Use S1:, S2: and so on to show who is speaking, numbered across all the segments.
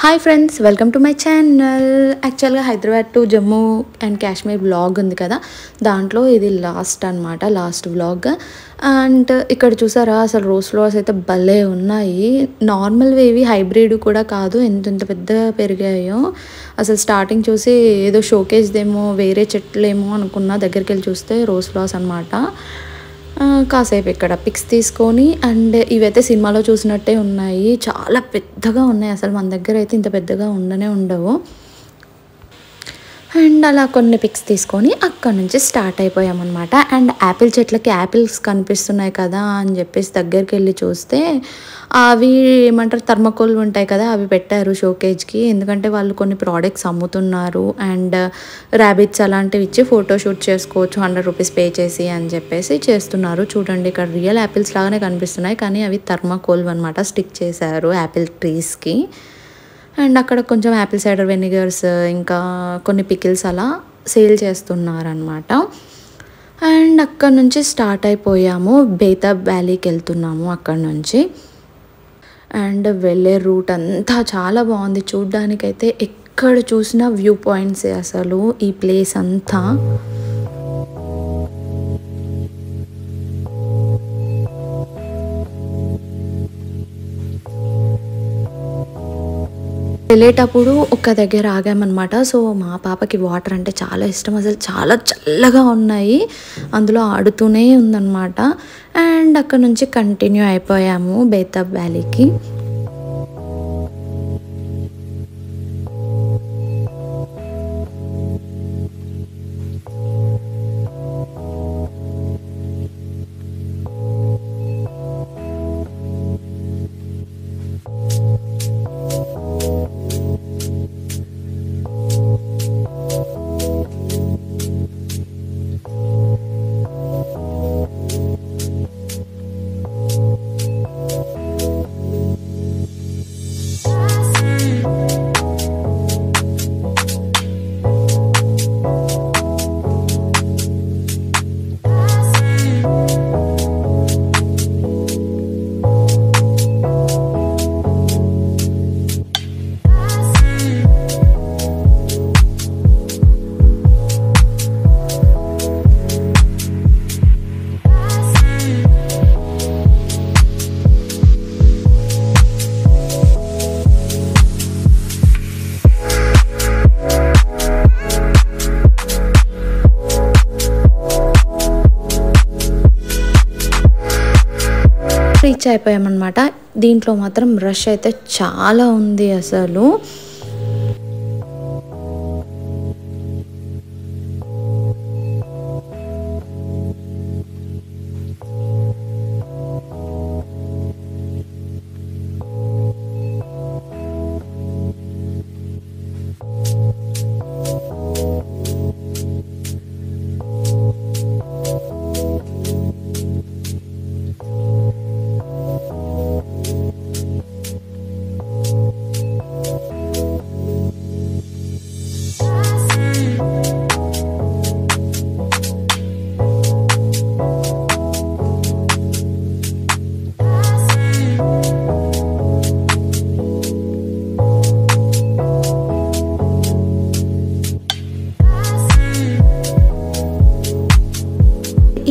S1: Hi friends, welcome to my channel. యాక్చువల్గా Hyderabad to Jammu and Kashmir vlog ఉంది కదా, దాంట్లో ఇది లాస్ట్ వ్లాగ్. అండ్ ఇక్కడ చూసారా, అసలు రోజ్ ఫ్లవర్స్ అయితే భలే ఉన్నాయి. నార్మల్ వేవి హైబ్రిడ్ కూడా కాదు, ఎంత పెద్దగా పెరిగాయో. అసలు స్టార్టింగ్ చూసి ఏదో షోకేస్దేమో, వేరే చెట్లేమో అనుకున్నా, దగ్గరికి వెళ్ళి చూస్తే రోజ్ ఫ్లవర్స్ అనమాట. కాసేపు ఇక్కడ పిక్స్ తీసుకొని, అండ్ ఇవైతే సినిమాలో చూసినట్టే ఉన్నాయి, చాలా పెద్దగా ఉన్నాయి. అసలు మన దగ్గర అయితే ఇంత పెద్దగా ఉండవు. అండ్ అలా కొన్ని పిక్స్ తీసుకొని అక్కడ నుంచి స్టార్ట్ అయిపోయామన్నమాట. అండ్ యాపిల్ చెట్లకి యాపిల్స్ కనిపిస్తున్నాయి కదా అని చెప్పేసి దగ్గరికి వెళ్ళి చూస్తే అవి ఏమంటారు, థర్మకోల్ ఉంటాయి కదా, అవి పెట్టారు షోకేజ్కి. ఎందుకంటే వాళ్ళు కొన్ని ప్రోడక్ట్స్ అమ్ముతున్నారు, అండ్ ర్యాబిట్స్ అలాంటివి ఇచ్చి ఫోటోషూట్ చేసుకోవచ్చు 100 రూపీస్ పే చేసి అని చెప్పేసి చేస్తున్నారు. చూడండి, ఇక్కడ రియల్ యాపిల్స్ లాగానే కనిపిస్తున్నాయి, కానీ అవి థర్మకోల్ అనమాట, స్టిక్ చేశారు యాపిల్ ట్రీస్కి. అండ్ అక్కడ కొంచెం యాపిల్ సైడర్ వెనిగర్స్, ఇంకా కొన్ని పికిల్స్ అలా సేల్ చేస్తున్నారనమాట. అండ్ అక్కడ నుంచి స్టార్ట్ అయిపోయాము, బేతాబ్ వ్యాలీకి వెళ్తున్నాము అక్కడ నుంచి. అండ్ వెళ్ళే రూట్ అంతా చాలా బాగుంది చూడ్డానికైతే. ఎక్కడ చూసినా వ్యూ పాయింట్స్ అసలు ఈ ప్లేస్ అంతా. వెళ్ళేటప్పుడు ఒక దగ్గర ఆగామన్నమాట. సో మా పాపకి వాటర్ అంటే చాలా ఇష్టం, అసలు చాలా చల్లగా ఉన్నాయి, అందులో ఆడుతూనే ఉందన్నమాట. అండ్ అక్కడ నుంచి కంటిన్యూ అయిపోయాము బేతాబ్ వ్యాలీకి. రీచ్ అయిపోయామన్నమాట. దీంట్లో మాత్రం రష్ అయితే చాలా ఉంది అసలు.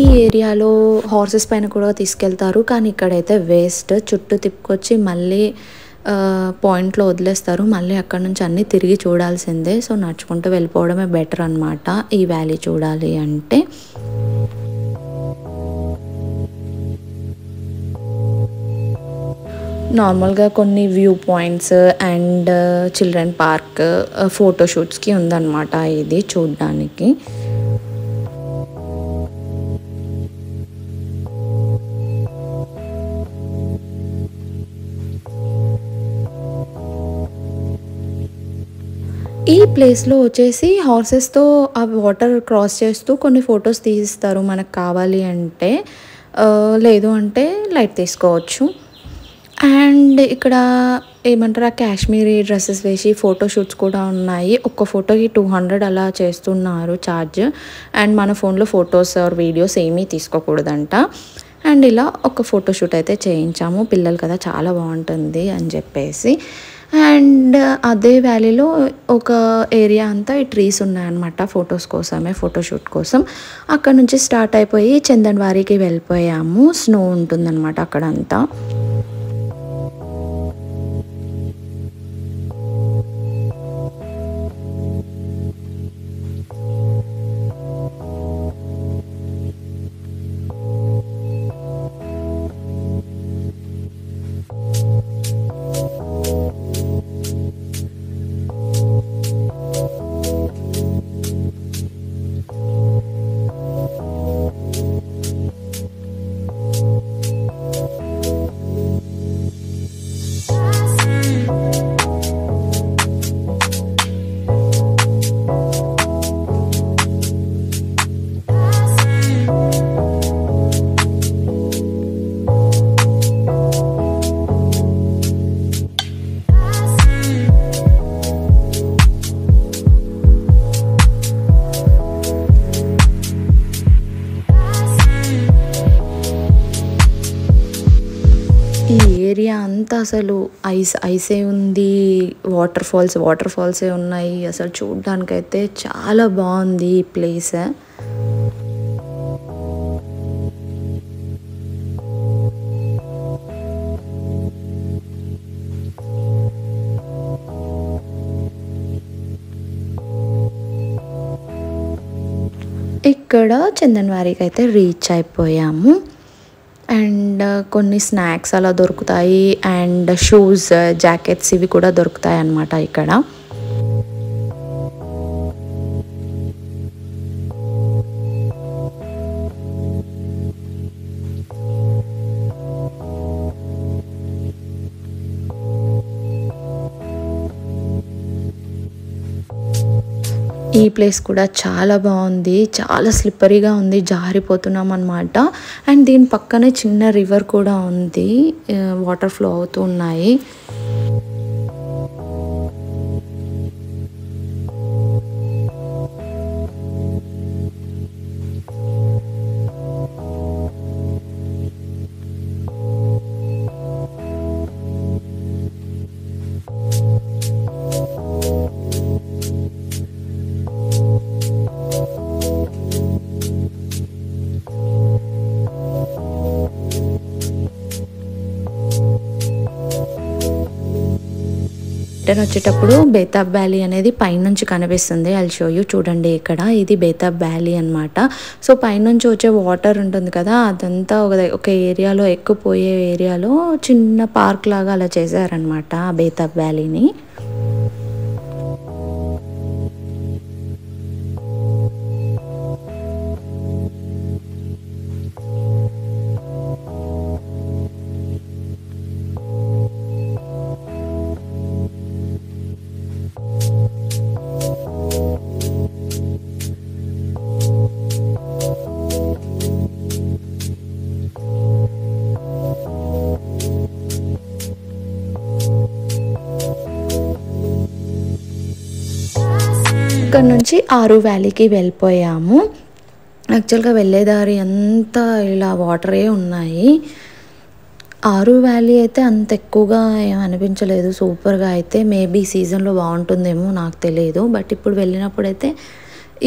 S1: ఈ ఏరియాలో హార్సెస్ పైన కూడా తీసుకెళ్తారు, కానీ ఇక్కడైతే వేస్ట్. చుట్టూ తిప్పుకొచ్చి మళ్ళీ పాయింట్లో వదిలేస్తారు, మళ్ళీ అక్కడ నుంచి అన్నీ తిరిగి చూడాల్సిందే. సో నడుచుకుంటూ వెళ్ళిపోవడమే బెటర్ అనమాట ఈ వ్యాలీ చూడాలి అంటే. నార్మల్గా కొన్ని view points and children park, ఫోటోషూట్స్కి ఉందన్నమాట ఇది చూడ్డానికి. ఈ ప్లేస్లో వచ్చేసి హార్సెస్తో ఆ వాటర్ క్రాస్ చేస్తూ కొన్ని ఫొటోస్ తీస్తారు మనకు కావాలి అంటే, లేదు అంటే లైట్ తీసుకోవచ్చు. అండ్ ఇక్కడ ఏమంటారు, ఆ కాశ్మీరీ డ్రెస్సెస్ వేసి ఫోటోషూట్స్ కూడా ఉన్నాయి. ఒక్క ఫోటోకి 200 అలా చేస్తున్నారు ఛార్జ్. అండ్ మన ఫోన్లో ఫొటోస్ ఆర్ వీడియోస్ ఏమీ తీసుకోకూడదంట. అండ్ ఇలా ఒక ఫోటోషూట్ అయితే చేయించాము, పిల్లలు కదా చాలా బాగుంటుంది అని చెప్పేసి. అండ్ అదే వ్యాలీలో ఒక ఏరియా అంతా ఈ ట్రీస్ ఉన్నాయన్నమాట ఫొటోస్ కోసమే, ఫోటోషూట్ కోసం. అక్కడ నుంచి స్టార్ట్ అయిపోయి చందన్వారికి వెళ్ళిపోయాము. స్నో ఉంటుందన్నమాట అక్కడంతా. ఈ ఏరియా అంతా అసలు ఐసే ఉంది. వాటర్ ఫాల్సే ఉన్నాయి. అసలు చూడ్డానికైతే చాలా బాగుంది ఈ ప్లేస్. ఇక్కడ చందన్వారికి అయితే రీచ్ అయిపోయాము. అండ్ కొన్ని స్నాక్స్ అలా దొరుకుతాయి. అండ్ షూస్, జాకెట్స్ ఇవి కూడా దొరుకుతాయి అన్నమాట ఇక్కడ. ఈ ప్లేస్ కూడా చాలా బాగుంది. చాలా స్లిప్పరీగా ఉంది, జారిపోతున్నాం అనమాట. అండ్ దీని పక్కనే చిన్న రివర్ కూడా ఉంది, వాటర్ ఫ్లో అవుతూ ఉన్నాయి. రిటర్న్ వచ్చేటప్పుడు బేతాబ్ వ్యాలీ అనేది పైనుంచి కనిపిస్తుంది. I'll show you. చూడండి ఇక్కడ ఇది బేతాబ్ వ్యాలీ అనమాట. సో పైనుంచి వచ్చే వాటర్ ఉంటుంది కదా, అదంతా ఒక ఏరియాలో, ఎక్కుపోయే ఏరియాలో చిన్న పార్క్ లాగా అలా చేశారనమాట ఆ బేతాబ్ వ్యాలీని. ఇక్కడ నుంచి ఆరు వ్యాలీకి వెళ్ళిపోయాము. యాక్చువల్గా వెళ్ళేదారి అంతా ఇలా వాటరే ఉన్నాయి. ఆరు వ్యాలీ అయితే అంత ఎక్కువగా ఏమనిపించలేదు, సూపర్గా అయితే. మేబీ సీజన్లో బాగుంటుందేమో, నాకు తెలియదు. బట్ ఇప్పుడు వెళ్ళినప్పుడైతే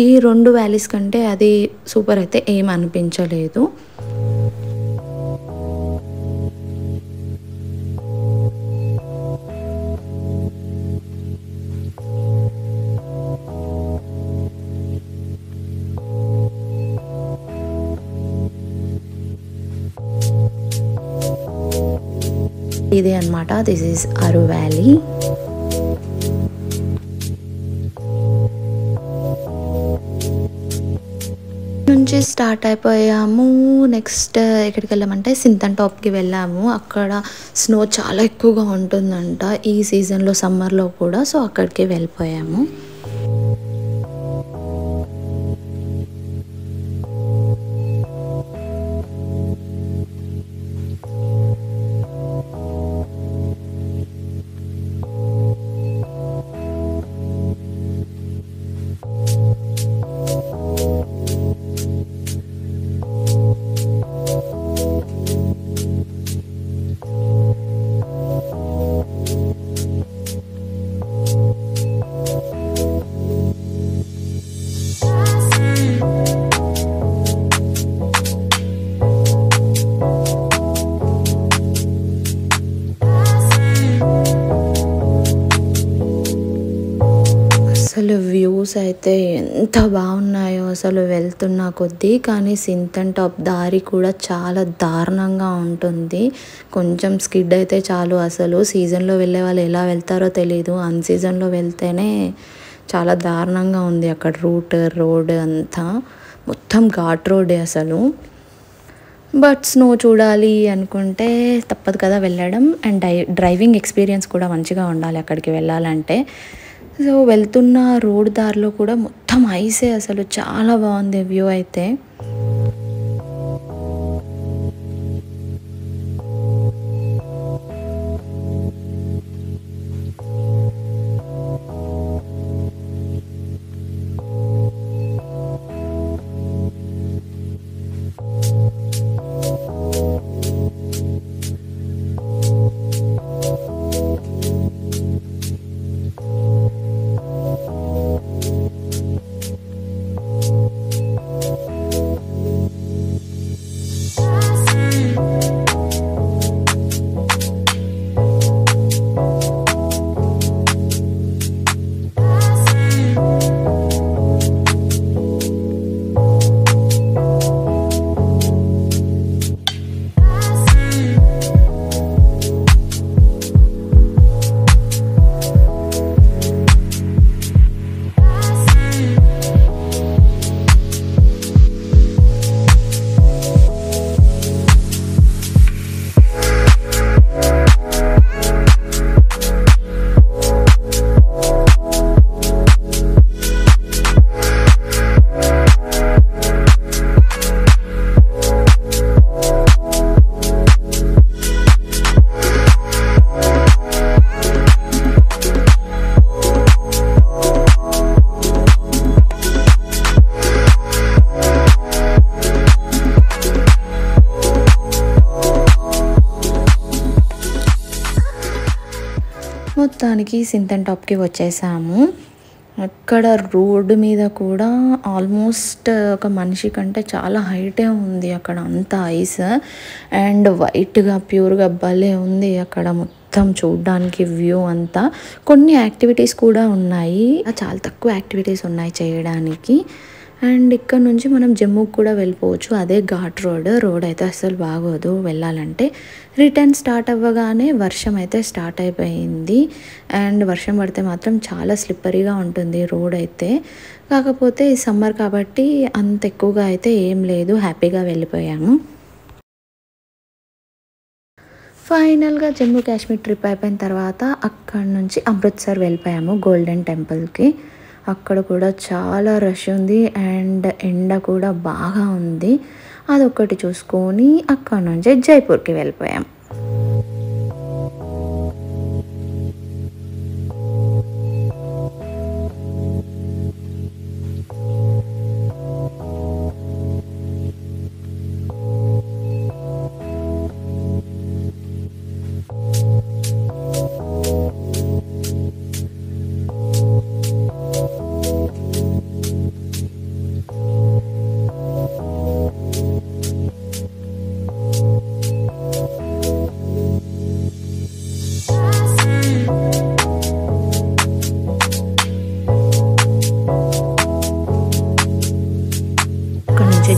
S1: ఈ 2 వ్యాలీస్ కంటే అది సూపర్ అయితే ఏం అనిపించలేదు. ఇదే అన్నమాట, దిస్ ఈజ్ అరు వ్యాలీ. నుంచి స్టార్ట్ అయిపోయాము. నెక్స్ట్ ఎక్కడికి వెళ్ళామంటే సింతన్ టాప్కి వెళ్ళాము. అక్కడ స్నో చాలా ఎక్కువగా ఉంటుందంట ఈ సీజన్లో, సమ్మర్లో కూడా. సో అక్కడికి వెళ్ళిపోయాము. వ్యూస్ అయితే ఎంత బాగున్నాయో అసలు వెళ్తున్న కొద్దీ. కానీ సింథన్ టాప్ దారి కూడా చాలా దారుణంగా ఉంటుంది. కొంచెం స్కిడ్ అయితే చాలు. అసలు సీజన్లో వెళ్ళే వాళ్ళు ఎలా వెళ్తారో తెలీదు. అన్సీజన్లో వెళ్తేనే చాలా దారుణంగా ఉంది అక్కడ రోడ్ అంతా. మొత్తం ఘాట్ రోడ్డే అసలు. బట్ స్నో చూడాలి అనుకుంటే తప్పదు కదా వెళ్ళడం. అండ్ డ్రైవింగ్ ఎక్స్పీరియన్స్ కూడా మంచిగా ఉండాలి అక్కడికి వెళ్ళాలంటే. సో వెళ్తున్న రోడ్ దారిలో కూడా మొత్తం ఐసే. అసలు చాలా బాగుంది వ్యూ అయితే. మొత్తానికి సింథన్ టాప్కి వచ్చేసాము. అక్కడ రోడ్డు మీద కూడా ఆల్మోస్ట్ ఒక మనిషి కంటే చాలా హైటే ఉంది అక్కడ అంతా ఐస్. అండ్ వైట్గా ప్యూర్గా భలే ఉంది అక్కడ మొత్తం చూడడానికి వ్యూ అంతా. కొన్ని యాక్టివిటీస్ కూడా ఉన్నాయి, చాలా తక్కువ యాక్టివిటీస్ ఉన్నాయి చేయడానికి. అండ్ ఇక్కడ నుంచి మనం జమ్మూకి కూడా వెళ్ళిపోవచ్చు. అదే ఘాట్ రోడ్ అయితే అస్సలు బాగోదు వెళ్ళాలంటే. రిటర్న్ స్టార్ట్ అవ్వగానే వర్షం అయితే స్టార్ట్ అయిపోయింది. అండ్ వర్షం పడితే మాత్రం చాలా స్లిప్పరీగా ఉంటుంది రోడ్ అయితే. కాకపోతే సమ్మర్ కాబట్టి అంత ఎక్కువగా అయితే ఏం లేదు, హ్యాపీగా వెళ్ళిపోయాము. ఫైనల్గా జమ్మూ కాశ్మీర్ ట్రిప్ అయిపోయిన తర్వాత అక్కడ నుంచి అమృత్సర్ వెళ్ళిపోయాము గోల్డెన్ టెంపుల్కి. అక్కడ కూడా చాలా రష్ ఉంది అండ్ ఎండ కూడా బాగా ఉంది. అదొక్కటి చూసుకొని అక్కడ నుంచి జైపూర్కి వెళ్ళిపోయాం.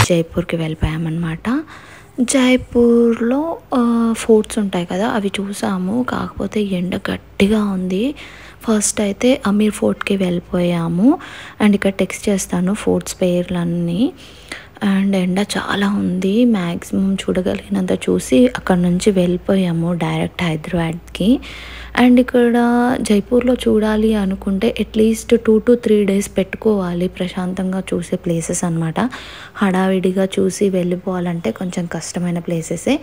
S1: జైపూర్కి వెళ్ళిపోయామన్నమాట. జైపూర్లో ఫోర్ట్స్ ఉంటాయి కదా, అవి చూసాము. కాకపోతే ఎండ గట్టిగా ఉంది. ఫస్ట్ అయితే అమీర్ ఫోర్ట్కి వెళ్ళిపోయాము. అండ్ ఇక్కడ టెక్స్ట్ చేస్తాను ఫోర్ట్స్ పేర్లన్నీ. అండ్ ఎండ చాలా ఉంది, మ్యాక్సిమం చూడగలిగినంత చూసి అక్కడ నుంచి వెళ్ళిపోయాము డైరెక్ట్ హైదరాబాద్కి. అండ్ ఇక్కడ జైపూర్లో చూడాలి అనుకుంటే అట్లీస్ట్ 2 to 3 days పెట్టుకోవాలి ప్రశాంతంగా చూసే ప్లేసెస్ అనమాట. హడావిడిగా చూసి వెళ్ళిపోవాలంటే కొంచెం కష్టమైన ప్లేసెసే.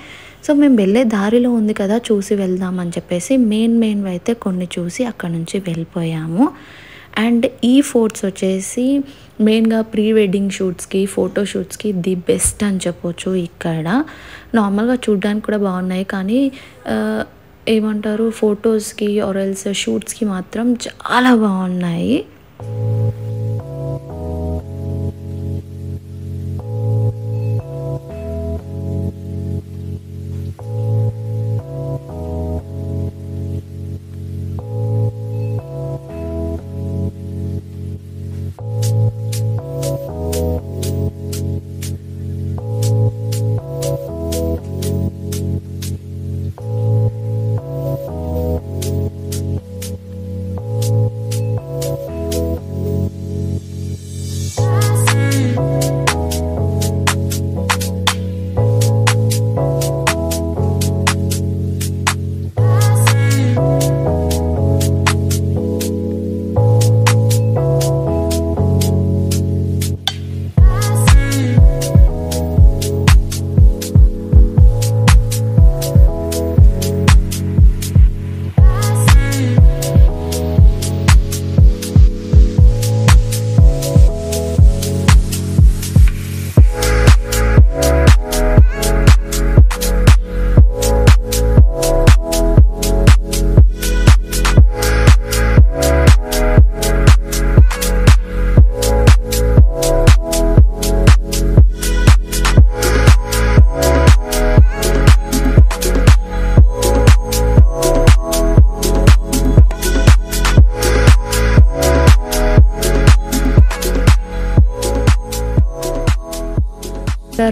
S1: సో మేము వెళ్ళే దారిలో ఉంది కదా, చూసి వెళ్దామని చెప్పేసి మెయిన్ అయితే కొన్ని చూసి అక్కడ నుంచి వెళ్ళిపోయాము. అండ్ ఈ ఫోర్ట్స్ వచ్చేసి మెయిన్గా ప్రీ వెడ్డింగ్ షూట్స్కి, ఫోటో షూట్స్కి ది బెస్ట్ అని చెప్పొచ్చు. ఇక్కడ నార్మల్గా చూడడానికి కూడా బాగున్నాయి, కానీ ఏమంటారు ఫొటోస్కి ఆర్ ఎల్స్ షూట్స్కి మాత్రం చాలా బాగున్నాయి.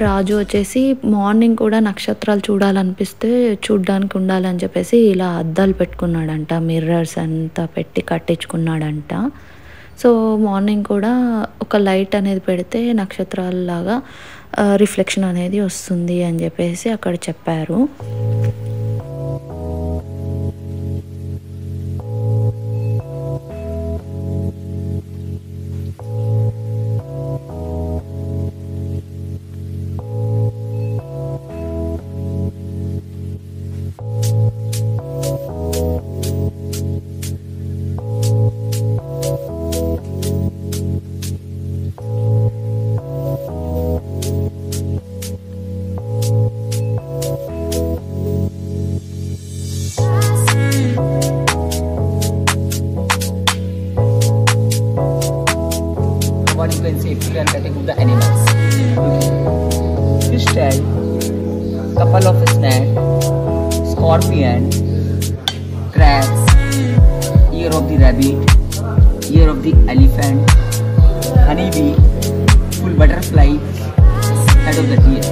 S1: రాజు వచ్చేసి మార్నింగ్ కూడా నక్షత్రాలు చూడాలనిపిస్తే చూడ్డానికి ఉండాలని చెప్పేసి ఇలా అద్దాలు పెట్టుకున్నాడంట, మిర్రర్స్ అంతా పెట్టి కట్టించుకున్నాడంట. సో మార్నింగ్ కూడా ఒక లైట్ అనేది పెడితే నక్షత్రాలలాగా రిఫ్లెక్షన్ అనేది వస్తుంది అని చెప్పేసి అక్కడ చెప్పారు.
S2: What you can say, clear cutting of the animals. Fish tail, couple of snake, scorpion, crabs, ear of the rabbit, ear of the elephant, honeybee, full butterfly, head of the deer.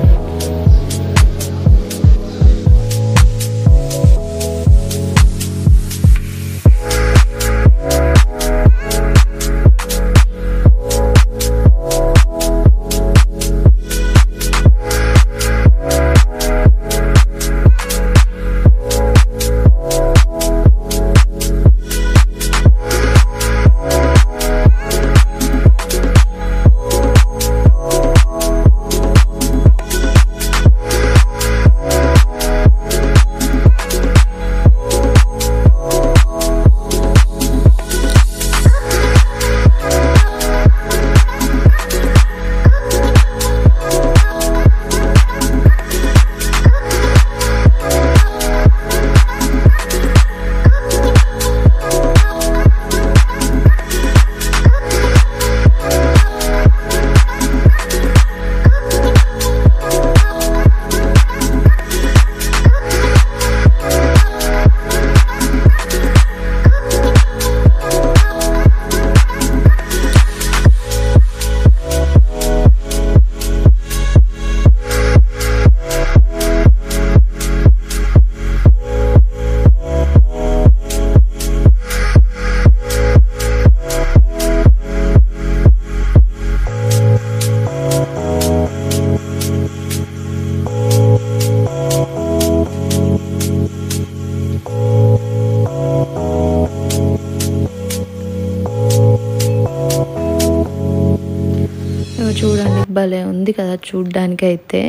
S1: చూడండి భలే ఉంది కదా చూడ్డానికి అయితే.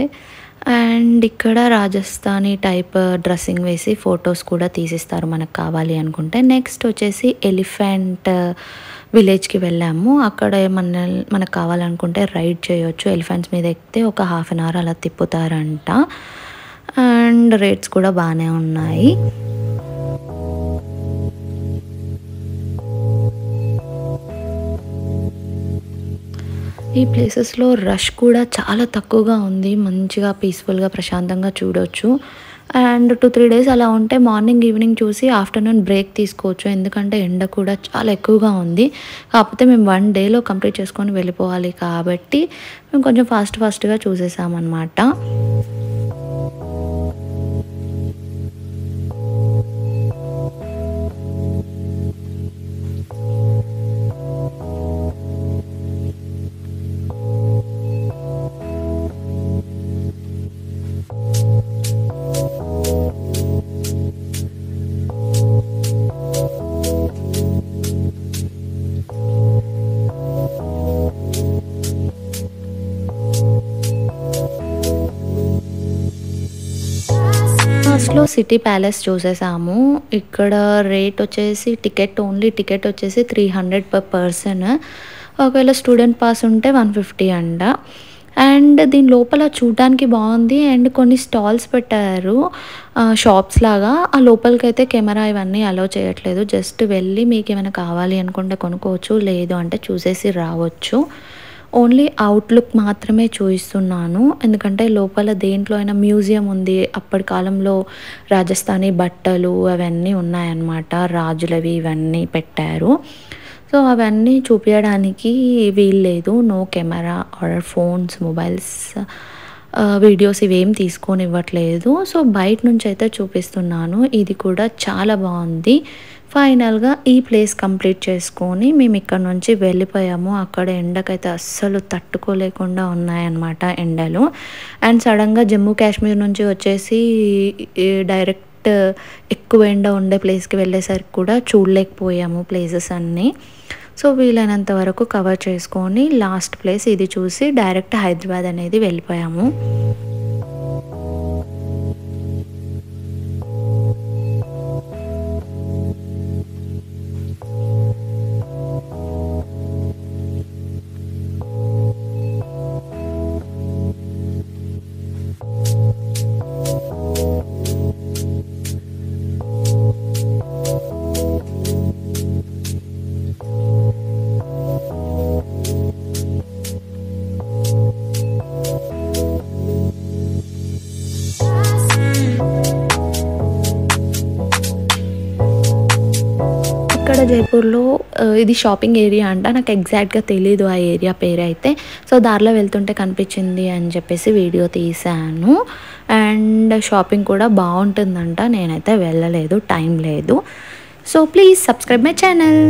S1: And ఇక్కడ Rajasthani type dressing వేసి photos కూడా తీసిస్తారు మనకు కావాలి అనుకుంటే. నెక్స్ట్ వచ్చేసి ఎలిఫెంట్ విలేజ్కి వెళ్ళాము. అక్కడ మనకు కావాలనుకుంటే రైడ్ చేయొచ్చు. ఎలిఫెంట్స్ మీద ఎక్కితే ఒక హాఫ్ అన్ అవర్ అలా తిప్పుతారంట. అండ్ రేట్స్ కూడా బాగానే ఉన్నాయి. ఈ ప్లేసెస్లో రష్ కూడా చాలా తక్కువగా ఉంది. మంచిగా పీస్ఫుల్గా ప్రశాంతంగా చూడవచ్చు. అండ్ 2-3 డేస్ అలా ఉంటే మార్నింగ్ ఈవినింగ్ చూసి ఆఫ్టర్నూన్ బ్రేక్ తీసుకోవచ్చు. ఎందుకంటే ఎండ కూడా చాలా ఎక్కువగా ఉంది. కాకపోతే మేము 1 డేలో కంప్లీట్ చేసుకొని వెళ్ళిపోవాలి కాబట్టి మేము కొంచెం ఫాస్ట్గా చూసేసామన్నమాట. ఫస్ట్లో సిటీ ప్యాలెస్ చూసేసాము. ఇక్కడ రేట్ వచ్చేసి టికెట్ వచ్చేసి 300 per person. ఒకవేళ స్టూడెంట్ పాస్ ఉంటే 150 అంట. అండ్ దీని లోపల చూడడానికి బాగుంది. అండ్ కొన్ని స్టాల్స్ పెట్టారు షాప్స్ లాగా. ఆ లోపలికి అయితే కెమెరా ఇవన్నీ అలౌ చేయట్లేదు. జస్ట్ వెళ్ళి మీకు ఏమైనా కావాలి అనుకుంటే కొనుక్కోవచ్చు, లేదు అంటే చూసేసి రావచ్చు. ఓన్లీ అవుట్లుక్ మాత్రమే చూపిస్తున్నాను, ఎందుకంటే లోపల దేంట్లో అయినా మ్యూజియం ఉంది. అప్పటి కాలంలో రాజస్థానీ బట్టలు అవన్నీ ఉన్నాయన్నమాట, రాజులవి ఇవన్నీ పెట్టారు. సో అవన్నీ చూపించడానికి వీల్లేదు, no camera or phones mobiles videos ఇవేం తీసుకోనివ్వట్లేదు. సో బయట నుంచి అయితే చూపిస్తున్నాను. ఇది కూడా చాలా బాగుంది. ఫైనల్గా ఈ ప్లేస్ కంప్లీట్ చేసుకొని మేము ఇక్కడ నుంచి వెళ్ళిపోయాము. అక్కడ ఎండకైతే అస్సలు తట్టుకోలేకుండా ఉన్నాయన్నమాట ఎండలు. అండ్ సడన్గా జమ్మూ కాశ్మీర్ నుంచి వచ్చేసి డైరెక్ట్ ఎక్కువ ఎండ ఉండే ప్లేస్కి వెళ్ళేసరికి కూడా చూడలేకపోయాము ప్లేసెస్ అన్నీ. సో వీలైనంత వరకు కవర్ చేసుకొని లాస్ట్ ప్లేస్ ఇది చూసి డైరెక్ట్ హైదరాబాద్ అనేది వెళ్ళిపోయాము. ఇక్కడ జైపూర్లో ఇది షాపింగ్ ఏరియా అంట. నాకు ఎగ్జాక్ట్గా తెలీదు ఆ ఏరియా పేరు అయితే. సో దారిలో వెళ్తుంటే కనిపించింది అని చెప్పేసి వీడియో తీసాను. అండ్ షాపింగ్ కూడా బాగుంటుందంట. నేనైతే వెళ్ళలేదు, టైం లేదు. So please subscribe my channel.